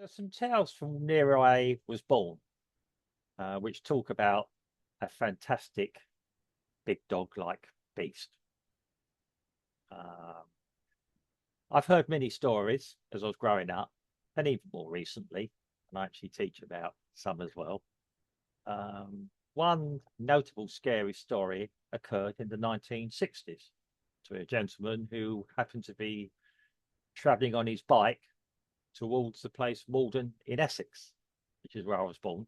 There's some tales from near I was born, which talk about a fantastic big dog-like beast. Um, I've heard many stories as I was growing up, and even more recently, and I actually teach about some as well. One notable scary story occurred in the 1960s to a gentleman who happened to be traveling on his bike towards the place Malden in Essex, which is where I was born.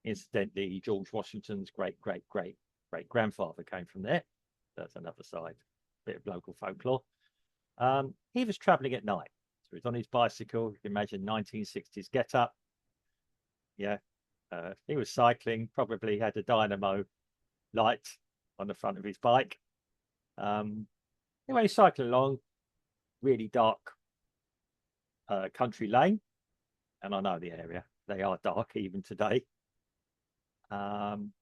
Incidentally, George Washington's great grandfather came from there. That's another side, bit of local folklore. He was traveling at night. So he's on his bicycle. You can imagine 1960s get up. Yeah. He was cycling, probably had a dynamo light on the front of his bike. Anyway, he's cycling along, really dark country lane. And I know the area. They are dark even today. Um,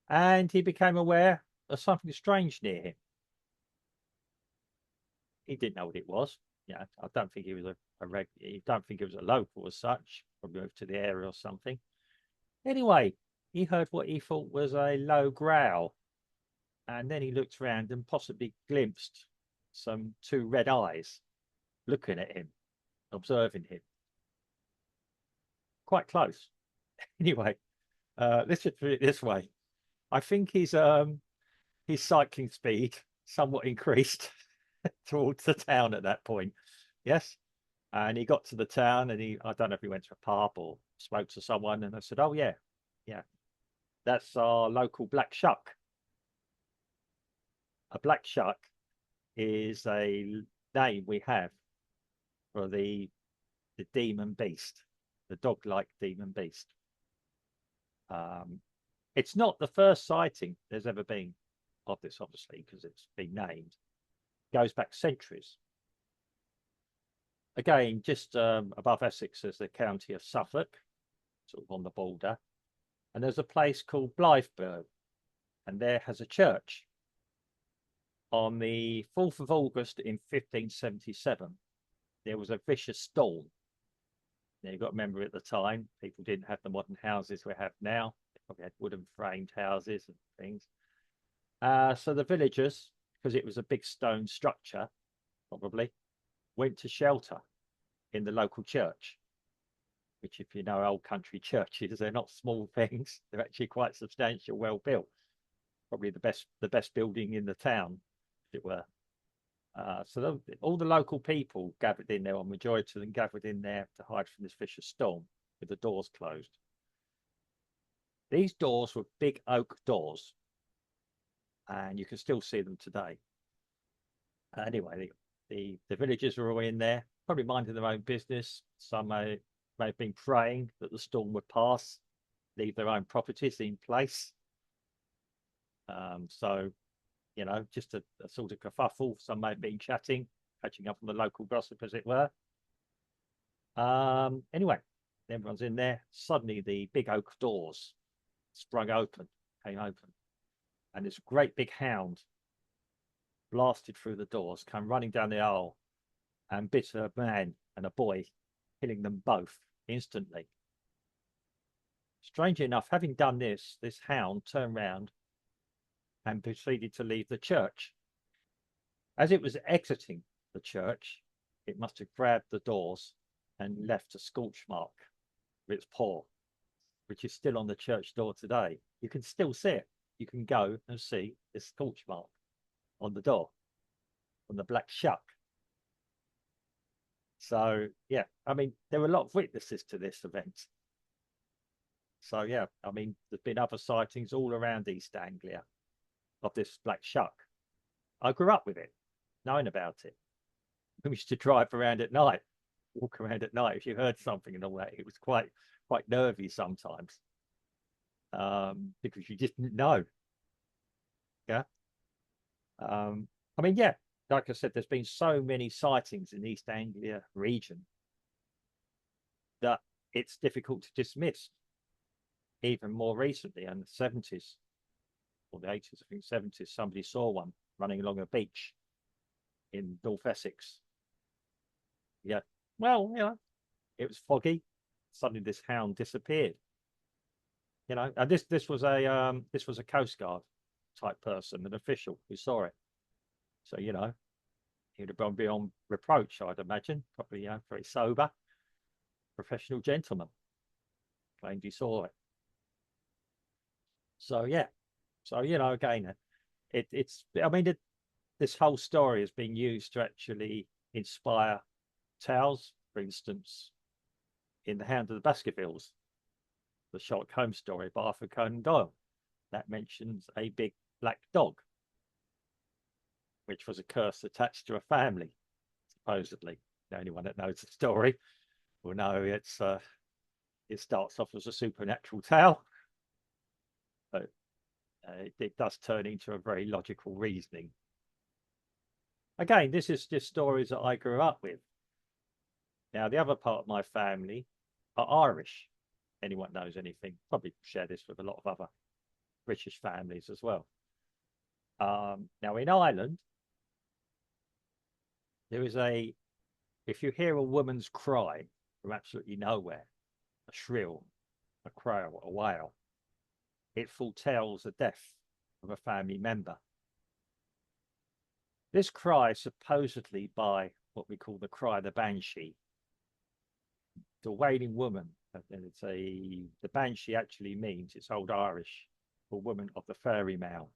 and he became aware of something strange near him. He didn't know what it was. Yeah, I don't think he was a regular. Don't think he was a local as such. Probably moved to the area or something. Anyway, he heard what he thought was a low growl, and then he looked around and possibly glimpsed some two red eyes looking at him, observing him quite close. Anyway, let's just put it this way: I think his cycling speed somewhat increased towards the town at that point. Yes. And he got to the town and I don't know if he went to a pub or spoke to someone. And I said, oh, yeah, yeah, that's our local black shuck. A black shuck is a name we have for the demon beast, the dog-like demon beast. It's not the first sighting there's ever been of this, obviously, because it's been named. It goes back centuries. Again, just above Essex is the county of Suffolk, sort of on the border. And there's a place called Blytheburg, and there has a church. On the 4th of August in 1577, there was a vicious storm. Now, you've got to remember at the time, people didn't have the modern houses we have now. They probably had wooden framed houses and things. So the villagers, because it was a big stone structure, probably, went to shelter in the local church, which, if you know old country churches, they're not small things. They're actually quite substantial, well built. Probably the best building in the town, as it were. So all the local people gathered in there, or majority of them gathered in there to hide from this vicious storm with the doors closed. These doors were big oak doors, and you can still see them today. Anyway, the villagers were all in there, probably minding their own business. Some may have been praying that the storm would pass, leave their own properties in place. So, just a sort of kerfuffle. Some may have been chatting, catching up on the local gossip, as it were. Anyway, everyone's in there. Suddenly, the big oak doors came open, and this great big hound blasted through the doors, came running down the aisle, and bit a man and a boy, killing them both instantly. Strangely enough, having done this hound turned round and proceeded to leave the church. As it was exiting the church, it must have grabbed the doors and left a scorch mark with its paw, which is still on the church door today. You can still see it. You can go and see this scorch mark on the door, on the black shuck. So, yeah, I mean, there were a lot of witnesses to this event. So, yeah, I mean, there's been other sightings all around East Anglia of this black shuck. I grew up with it, knowing about it. We used to drive around at night, walk around at night. If you heard something and all that, it was quite nervy sometimes, because you just didn't know. Yeah. I mean, yeah, like I said, there's been so many sightings in East Anglia region that it's difficult to dismiss. Even more recently, in the 70s or the 80s, I think 70s, somebody saw one running along a beach in North Essex. Yeah. Well, it was foggy. Suddenly, this hound disappeared. And this was a Coast Guard type person, an official who saw it. So he'd have gone beyond reproach, I'd imagine. Probably, very sober, professional gentleman. Claimed he saw it. So yeah. So again, it's. I mean, this whole story has been used to actually inspire tales. For instance, in The Hound of the Baskervilles, the Sherlock Holmes story by Arthur Conan Doyle, that mentions a big black dog, which was a curse attached to a family, supposedly. The only one that knows the story will know it starts off as a supernatural tale, but it does turn into a very logical reasoning. Again, this is just stories that I grew up with. Now, the other part of my family are Irish. Anyone knows anything, probably share this with a lot of other British families as well. Now, in Ireland, there is if you hear a woman's cry from absolutely nowhere, a shrill, a crow, a wail, it foretells the death of a family member. This cry is supposedly by what we call the cry of the banshee, the wailing woman. And the banshee actually means, it's Old Irish for woman of the fairy mound.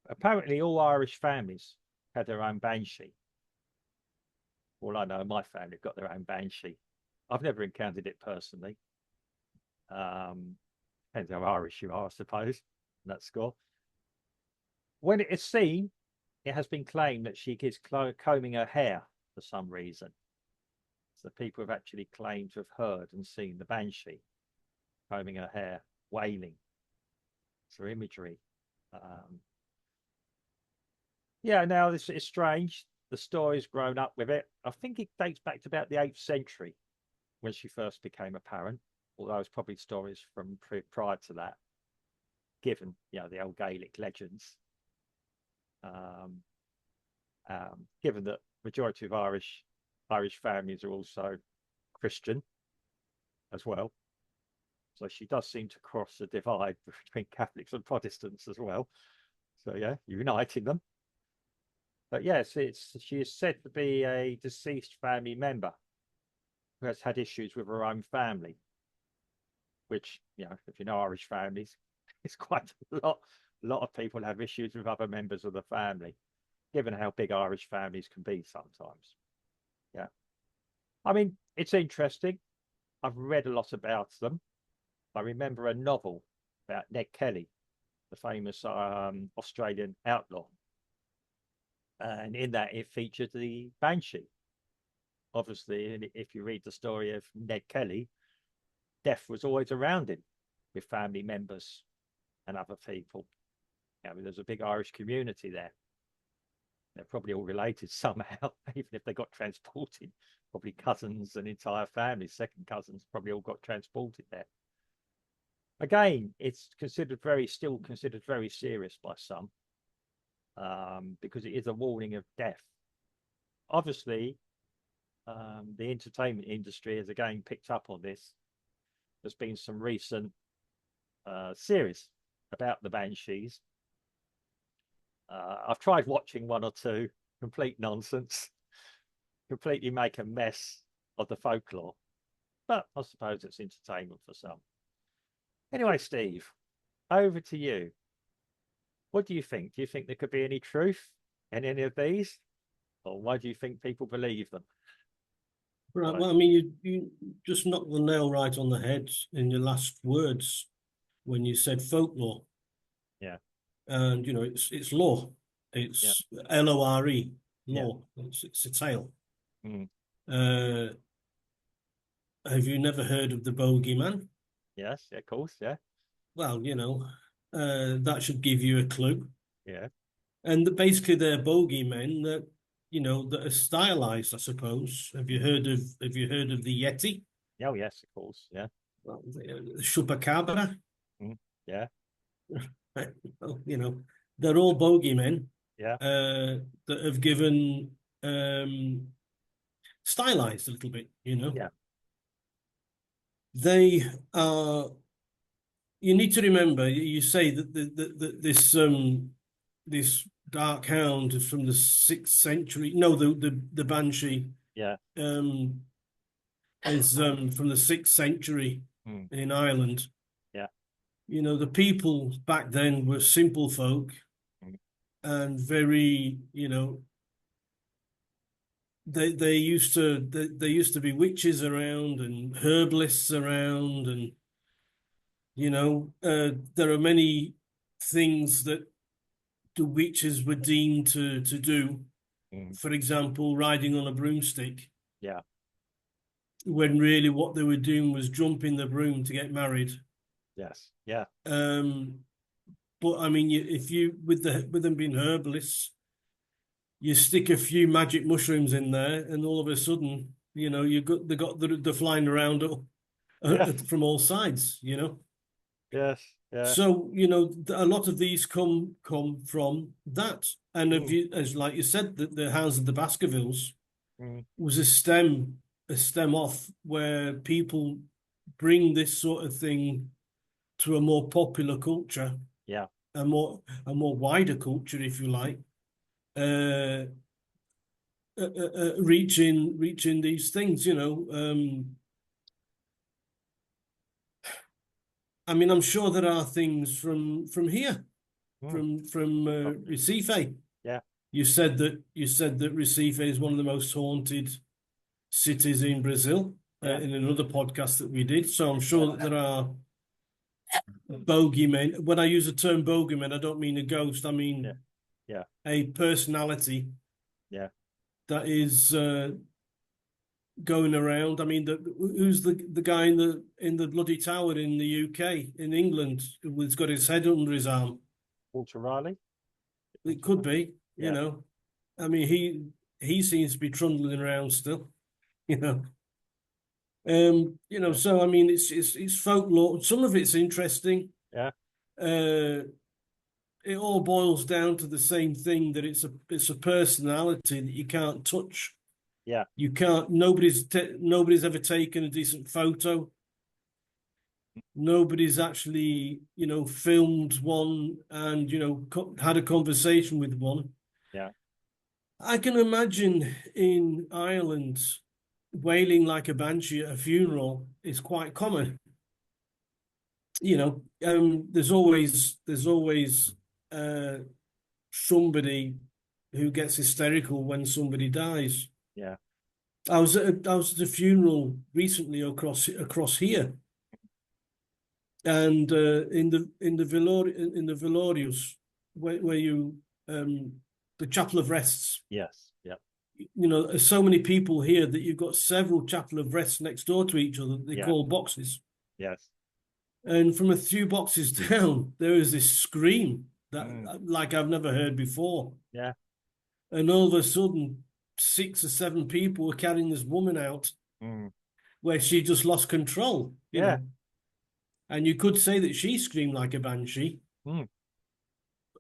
Apparently, all Irish families had their own banshee. All I know, my family got their own banshee. I've never encountered it personally. Depends how Irish you are, I suppose, on that score. When it is seen, it has been claimed that she is combing her hair for some reason. So people have actually claimed to have heard and seen the banshee combing her hair, wailing. Through imagery. Now this is strange. The story's grown up with it. I think it dates back to about the 8th century when she first became apparent, although it's probably stories from prior to that, given the old Gaelic legends. Given that majority of Irish families are also Christian as well, so she does seem to cross the divide between Catholics and Protestants as well. So uniting them. But yes, she is said to be a deceased family member who has had issues with her own family, which, if you know Irish families, it's quite a lot of people have issues with other members of the family, given how big Irish families can be sometimes. Yeah. I mean, it's interesting. I've read a lot about them. I remember a novel about Ned Kelly, the famous Australian outlaw. And in that, it featured the banshee. Obviously, if you read the story of Ned Kelly, death was always around him with family members and other people. There's a big Irish community there. They're probably all related somehow, even if they got transported. Probably cousins and entire families, second cousins, probably all got transported there. Again, it's still considered very serious by some, because it is a warning of death. Obviously, the entertainment industry has again picked up on this. There's been some recent series about the banshees. I've tried watching one or two, complete nonsense, completely make a mess of the folklore, but I suppose it's entertainment for some. Anyway, Steve, over to you. What do you think? Do you think there could be any truth in any of these? Or why do you think people believe them? Right. Well, I mean, you just knocked the nail right on the head in your last words when you said folklore. Yeah. And, it's law. It's LORE, law. Yeah. It's a tale. Mm. Have you never heard of the bogeyman? Yes, of course, yeah. Well, that should give you a clue. Yeah. And basically, they're bogeymen that that are stylized, I suppose. Have you heard of the Yeti? Oh, yes, of course, yeah. Well, the Chupacabra. Yeah. They're all bogeymen. Yeah. That have given stylized a little bit, you know. Yeah. They are. You need to remember. You say that this dark hound is from the 6th century. No, the banshee Yeah. is from the 6th century Mm. in Ireland. Yeah. You know, the people back then were simple folk Mm. and very, you know, they used to be witches around and herbalists around, and you know, there are many things that the witches were deemed to do. Mm. For example, riding on a broomstick, Yeah. when really what they were doing was jumping the broom to get married. Yes. Yeah. But I mean, if you with them being herbalists, you stick a few magic mushrooms in there, and all of a sudden, you know, they got the flying around Yes. from all sides. You know, Yes. Yeah. so you know, a lot of these come from that. And if Mm. you, as like you said, the Hounds of the Baskervilles Mm. was a stem off where people bring this sort of thing to a more popular culture, Yeah. a more wider culture, if you like, uh, reaching these things. You know, I mean, I'm sure there are things from here, Mm. from Probably. Recife. Yeah. You said that Recife is one of the most haunted cities in Brazil, Yeah. in another podcast that we did. So I'm Yeah. sure that there are bogeymen. When I use the term bogeyman, I don't mean a ghost. I Yeah. mean Yeah. a personality Yeah. that is going around. I mean, who's the guy in the bloody tower in the UK, in England, who's got his head under his arm? Walter Riley. It Walter could Riley. be, you Yeah. know. I mean, he seems to be trundling around still, you know. Yeah. So I mean, it's folklore. Some of it's interesting. Yeah. Uh, it all boils down to the same thing, that it's a personality that you can't touch. Yeah. You can't. Nobody's ever taken a decent photo. Nobody's actually, you know, filmed one and, you know, had a conversation with one. Yeah. I can imagine in Ireland, wailing like a banshee at a funeral is quite common. You know, there's always uh, somebody who gets hysterical when somebody dies. Yeah. I was at a funeral recently across here, and in the Velorius, where you the chapel of rests. Yes. Yeah. You know, there's so many people here that you've got several chapel of rests next door to each other that they Yeah. call boxes. Yes. And from a few boxes down, there is this scream that, Mm. like, I've never heard before. Yeah. And all of a sudden, 6 or 7 people were carrying this woman out Mm. where she just lost control, you Yeah. know. And you could say that she screamed like a banshee. Mm.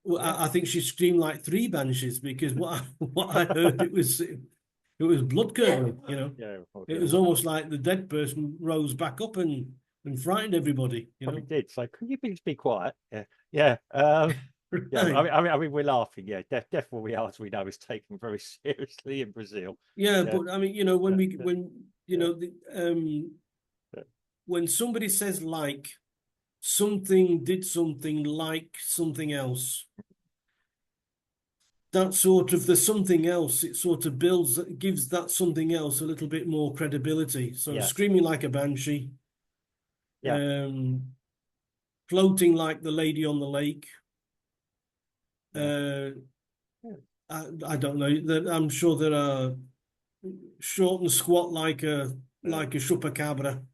Well, Yeah. I think she screamed like 3 banshees, because what I heard, it was blood curdling, you know. Yeah. Oh It dear. was Well, almost like the dead person rose back up and frightened everybody, you probably know. did. So could you please be quiet? Yeah. Yeah. Yeah. Right. I mean, we're laughing. Yeah. Death, what we are, as we know, is taken very seriously in Brazil. Yeah, Yeah. but I mean, you know, when Yeah. we Yeah. when you Yeah. know Yeah. when somebody says like, something did something like something else, that sort of the something else, it sort of gives that something else a little bit more credibility. So Yes. screaming like a banshee, Yeah. um, floating like the lady on the lake. Yeah. Uh, Yeah. I don't know. I'm sure there are short and squat like a Uh, chupacabra.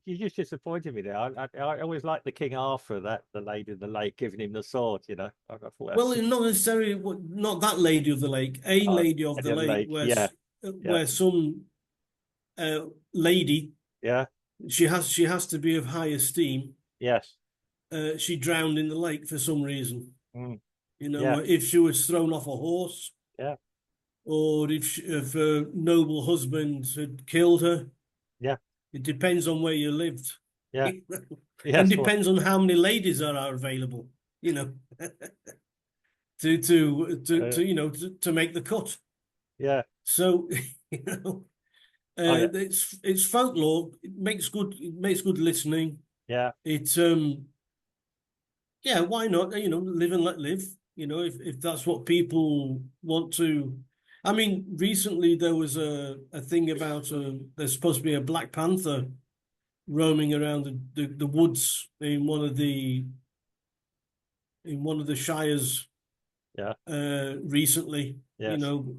you just disappointed me there. I always liked the King Arthur, that the Lady of the Lake giving him the sword. You know, I thought Well, that's not necessarily, not that lady of the lake, a uh, lady of Lady the of the lake, Lake. Yeah. Yeah. where some lady, Yeah. she has to be of high esteem. Yes. She drowned in the lake for some reason. Mm. You know, Yeah. if she was thrown off a horse, Yeah. or if her noble husband had killed her. Yeah. It depends on where you lived. Yeah. And Yes. Well, depends on how many ladies are available, you know, to make the cut. yeah. So, you know, Oh yeah. it's folklore. It makes good listening. Yeah. It's yeah, why not? You know, live and let live. You know, if that's what people want to. I mean, recently there was a thing about there's supposed to be a Black Panther roaming around the woods in one of the shires Yeah. recently. You Yes. know,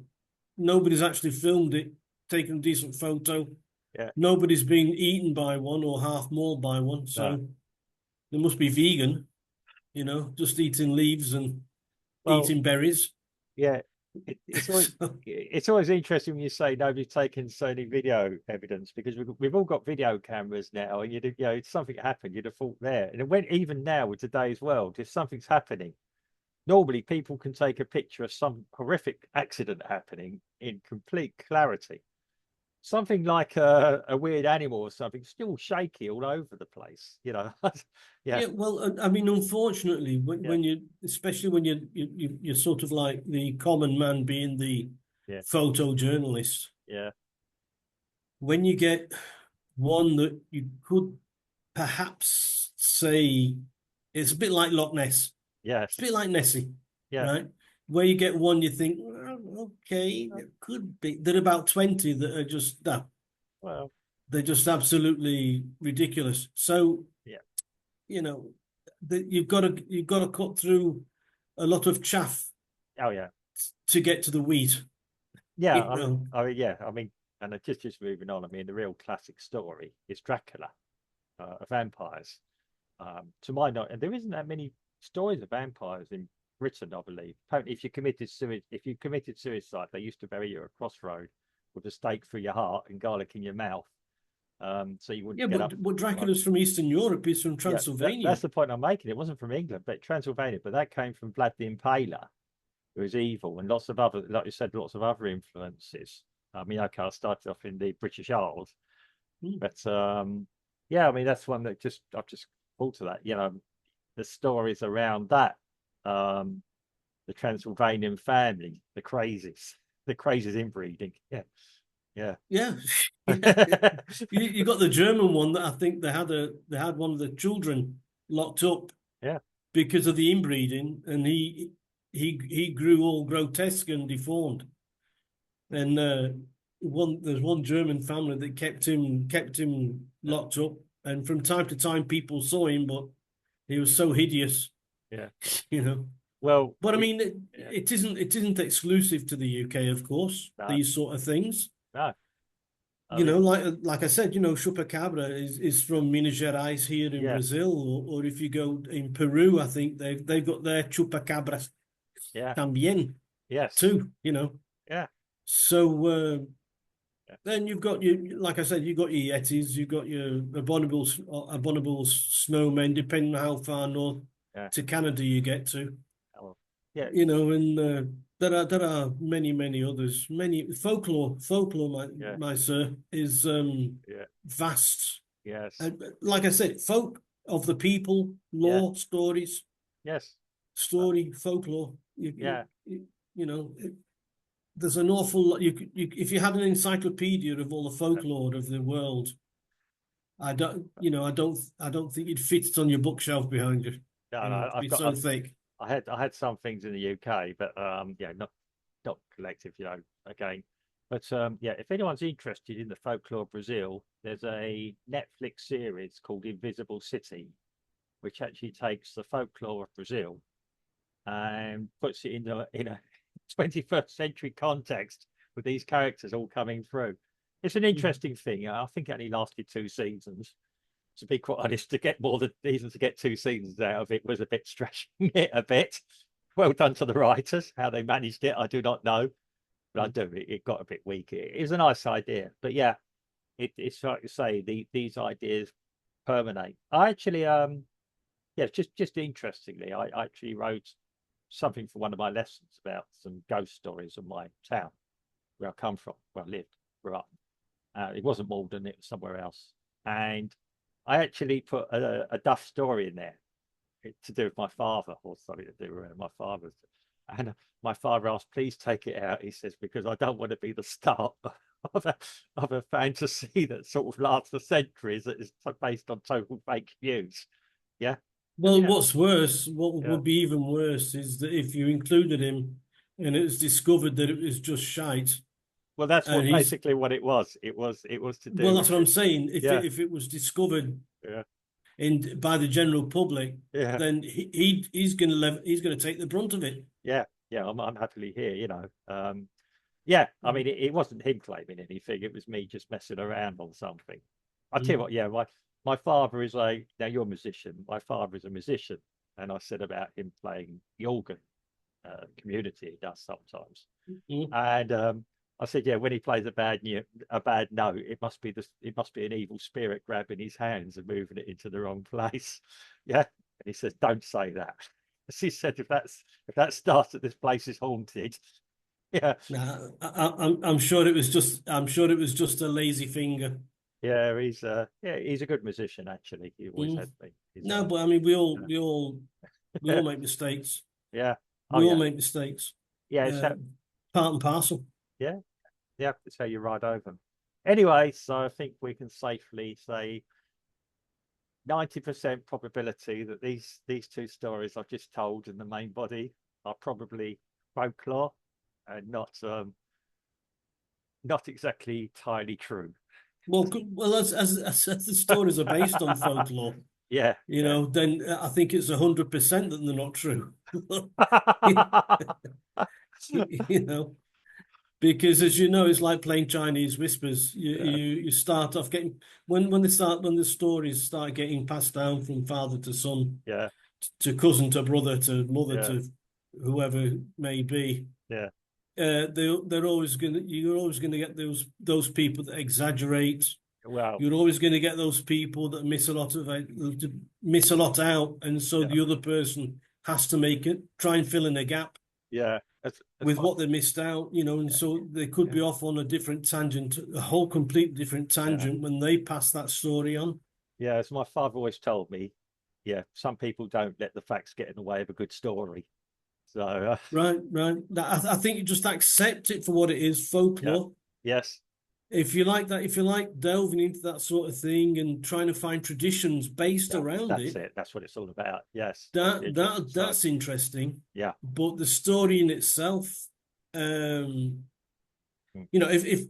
nobody's actually filmed it, taken a decent photo. Yeah. Nobody's been eaten by one or half mauled by one, No. so they must be vegan. You know, just eating leaves and Well, eating berries. yeah. So, It's always interesting when you say nobody's taken Sony video evidence, because we've all got video cameras now, and if something happened, you'd have thought there. And it went even now with today's world, if something's happening, normally people can take a picture of some horrific accident happening in complete clarity. Something like a weird animal or something, still shaky all over the place. Yeah. yeah, well, I mean, unfortunately, Yeah. when you, especially when you're sort of like the common man being the Yeah. photojournalist, Yeah. when you get one that you could perhaps say it's a bit like Loch Ness, it's a Yes. bit like Nessie, Yeah. right? Where you get one, you think, well, okay, it could be. There are about 20 that are just, no, Well. they're just absolutely ridiculous. So, Yeah. you know, you've got to cut through a lot of chaff Oh yeah. to get to the wheat. Yeah. You know, Yeah. I mean, and just moving on. I mean, the real classic story is Dracula, of vampires. To my knowledge, and there isn't that many stories of vampires in Britain, I believe. Apparently, if you committed suicide, they used to bury you at a crossroad with a stake through your heart and garlic in your mouth, so you yeah, wouldn't get up. but Like, Dracula's from Eastern Europe. He's from yeah, Transylvania. that's the point I'm making. It wasn't from England, but Transylvania, but that came from Vlad the Impaler, who was evil, and lots of other, like you said, lots of other influences. I mean, okay, I started off in the British Isles, Hmm. but yeah, I mean that's one that I've just pulled to that. The stories around that, um, the Transylvanian family, the crazies inbreeding. Yeah, yeah, Yeah, yeah. You got the German one that I think they had one of the children locked up yeah, because of the inbreeding, and he grew all grotesque and deformed. And there's one German family that kept him yeah, locked up, and from time to time people saw him, but he was so hideous, yeah. you know. Well, But I we, mean, yeah, it isn't exclusive to the UK, of course. no, These sort of things, no. I you know, mean, like I said, you know, chupacabra is from Minas Gerais here in yeah, Brazil, or if you go in Peru, I think they've got their chupacabras yeah, también yes, too, you know. yeah, So yeah, then you've got your, like I said, you've got your Yetis, you've got your abominable snowmen, depending on how far north yeah. to Canada you get to, Well, yeah, you know, and there are many others, many folklore, yeah, my sir, is yeah, vast. yes, And like I said, folk of the people, yeah, law, stories, yes, folklore. yeah. You know, there's an awful lot. If you had an encyclopedia of all the folklore of the world, I don't think it fits on your bookshelf behind you. No, You know, no, it'd be so thick. I had some things in the UK, but yeah, not collective, again. But yeah, if anyone's interested in the folklore of Brazil, there's a Netflix series called Invisible City, which actually takes the folklore of Brazil and puts it in a 21st century context with these characters all coming through. It's an interesting thing. I think it only lasted 2 seasons. To be quite honest, to get more than even to get 2 seasons out of it was a bit stretching it a bit. Well done to the writers. How they managed it, I do not know, but I do. It got a bit weak. It was a nice idea, but yeah, it's like you say, these ideas permeate. I actually, yeah, just interestingly, I actually wrote something for one of my lessons about some ghost stories of my town. where I come from, where I lived, grew up. It wasn't Malden, it was somewhere else. And I actually put a Duff story in there to do with my father, or something to do with my father's. And my father asked, please take it out. He says, because I don't want to be the start of a fantasy that sort of lasts for centuries, that is based on total fake news. Yeah. Well, Yeah. what's worse, what Yeah. would be even worse, is that if you included him and it was discovered that it was just shite, Well, that's and what he's basically what it was. It was to well, do that's with what I'm it. saying. Yeah. If it was discovered Yeah. in by the general public, Yeah. then he's gonna take the brunt of it. Yeah. Yeah. I'm happily here, you know. Yeah, I mean, it wasn't him claiming anything. It was me just messing around on something. I tell you what, yeah, my father is now you're a musician. My father is a musician. And I said about him playing the organ, community he does sometimes. Mm. And I said, yeah, when he plays a bad note, it must be an evil spirit grabbing his hands and moving it into the wrong place. Yeah. And he says, don't say that. He said, if that starts that this place is haunted, yeah. Nah, I'm sure it was just a lazy finger. Yeah, he's a good musician actually. He always has Mm. been. He's No, but I mean, yeah. we all make mistakes. Yeah. Oh We all yeah. make mistakes. Yeah, Uh, Part and parcel. yeah, yeah, it's how you ride over them. Anyway, so I think we can safely say 90% probability that these two stories I've just told in the main body are probably folklore and not exactly entirely true. Well, as the stories are based on folklore, Yeah, yeah. then I think it's 100% that they're not true. You know, because as you know, it's like playing Chinese whispers. Yeah, You start off getting when the stories start getting passed down from father to son, yeah, to cousin to brother to mother yeah, to whoever it may be. yeah. They're always gonna You're always gonna get those people that exaggerate. Well, You're always going to get those people that miss a lot out, and so yeah, the other person has to try and fill in a gap yeah. As with my what they missed out, and so they could yeah, be off on a different tangent, a whole complete different yeah. tangent when they pass that story on. Yeah, as my father always told me, yeah, some people don't let the facts get in the way of a good story. So, Right, right. I think you just accept it for what it is, yeah, folklore. yes, If you like delving into that sort of thing and trying to find traditions based yeah, around that's it, it. That's what it's all about. Yes, that's the that interesting that side. that's interesting. Yeah, But the story in itself, um, mm,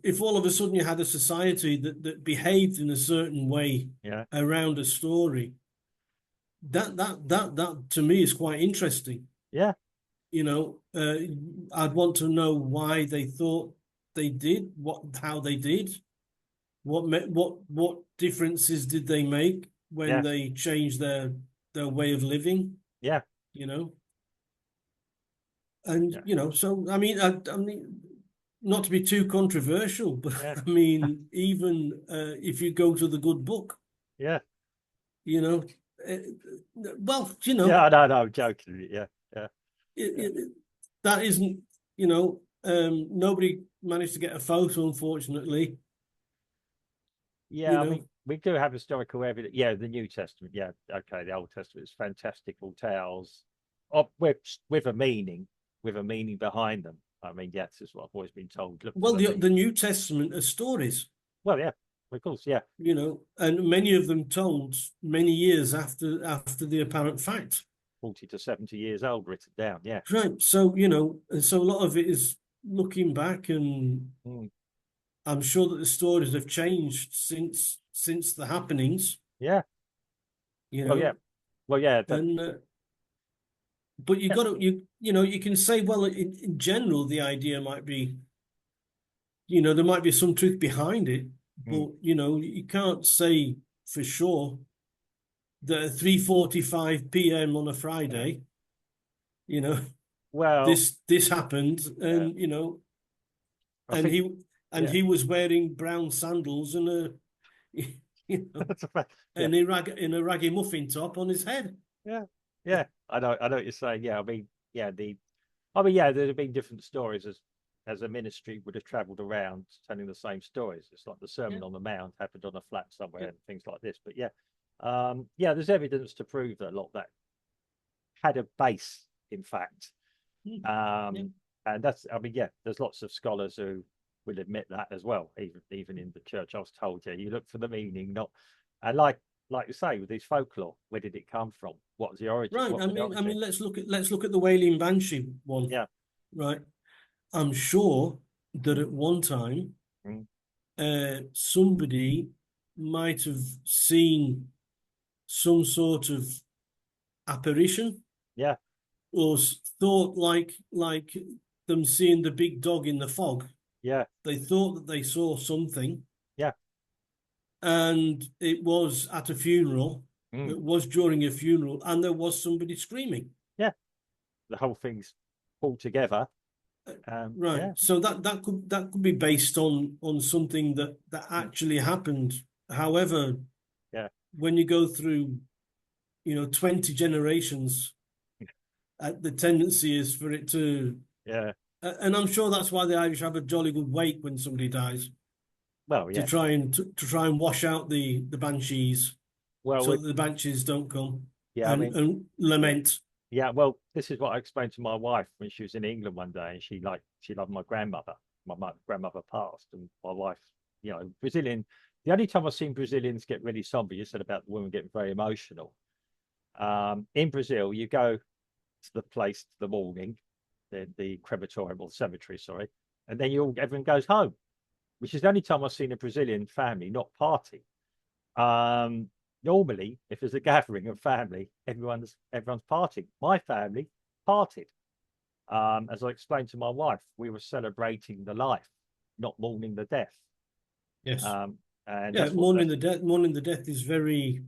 if all of a sudden you had a society that behaved in a certain way yeah, around a story, that to me is quite interesting. yeah, I'd want to know why they thought they did, how they did, what differences did they make when yes, they changed their way of living, yeah, you know. And yeah, so I mean, not to be too controversial, but yeah, I mean, even if you go to the good book, yeah, you know, uh, well, yeah. No, no, I'm joking. Yeah, yeah, yeah, it, it, that isn't, nobody managed to get a photo, unfortunately. You yeah. I know, mean, we do have historical evidence. Yeah, the New Testament. Yeah, okay. The Old Testament is fantastical tales of with a meaning, behind them. I mean, yes, is what I've always been told. Look for well, the the meaning. New Testament are stories, Well, yeah, of course, yeah. and many of them told many years after the apparent fact. 40 to 70 years old written down. Yeah. Right. So, and so a lot of it is looking back, and Mm, I'm sure that the stories have changed since the happenings, yeah. you Well, yeah. know, Well, yeah. and but you Yeah. got to you can say, well, in general the idea might be, there might be some truth behind it, Mm, but you can't say for sure that at 3:45 p.m. on a yeah. Friday, you know, Well, this happened, yeah. and I and think, he and yeah. he was wearing brown sandals and a you know That's a fact. Yeah. and a raggy muffin top on his head. Yeah. Yeah. I know what you're saying. Yeah. I mean, yeah. Yeah, there have been different stories as as a ministry, would have travelled around telling the same stories. It's like the Sermon on the Mount happened on a flat somewhere and things like this. But yeah, there's evidence to prove that a lot of that had a base, in fact. And that's, I mean, yeah, there's lots of scholars who will admit that as well. Even in the church, I was told, yeah, you look for the meaning, not. And like you say, with these folklore, where did it come from? What was the origin? Right. I mean, let's look at the Wailing Banshee one. Yeah. Right. I'm sure that at one time, somebody might have seen some sort of apparition. Yeah. Or thought like them seeing the big dog in the fog. Yeah. They thought that they saw something. Yeah. And it was at a funeral. It was during a funeral, and there was somebody screaming. Yeah. The whole thing's pulled together. Right. Yeah. So that could be based on something that actually happened. However, yeah, when you go through, 20 generations, the tendency is for it to. Yeah. And I'm sure that's why the Irish have a jolly good wake when somebody dies. Well, yeah. To try and wash out the banshees, so that the banshees don't come. Yeah, and lament. Yeah, well, this is what I explained to my wife when she was in England one day, and she loved my grandmother. My grandmother passed, and my wife, Brazilian. The only time I've seen Brazilians get really somber, you said about the women getting very emotional. In Brazil, you go to the place the morning, the crematorium or cemetery, sorry, and then everyone goes home, which is the only time I've seen a Brazilian family not party. Normally, if there's a gathering of family, everyone's partying. My family partied. As I explained to my wife, we were celebrating the life, not mourning the death. Yes. And mourning the death is very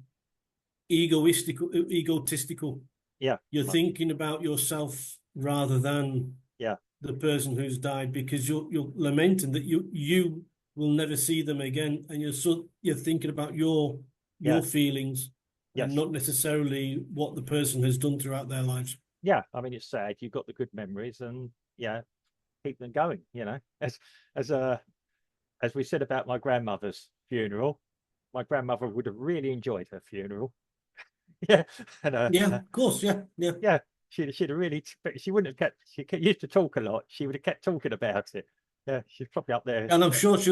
egotistical. Yeah. You're thinking about yourself rather than the person who's died, because you're lamenting that you will never see them again, and you're thinking about your feelings, and not necessarily what the person has done throughout their lives. Yeah, I mean, it's sad. You've got the good memories, and keep them going. As we said about my grandmother's funeral, my grandmother would have really enjoyed her funeral. Yeah, and of course, yeah. She'd have really, but she wouldn't have kept. She used to talk a lot. She would have kept talking about it. Yeah, she's probably up there. And I'm sure she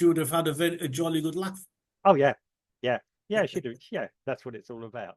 would have had a jolly good laugh. Oh yeah. She'd have. Yeah, that's what it's all about.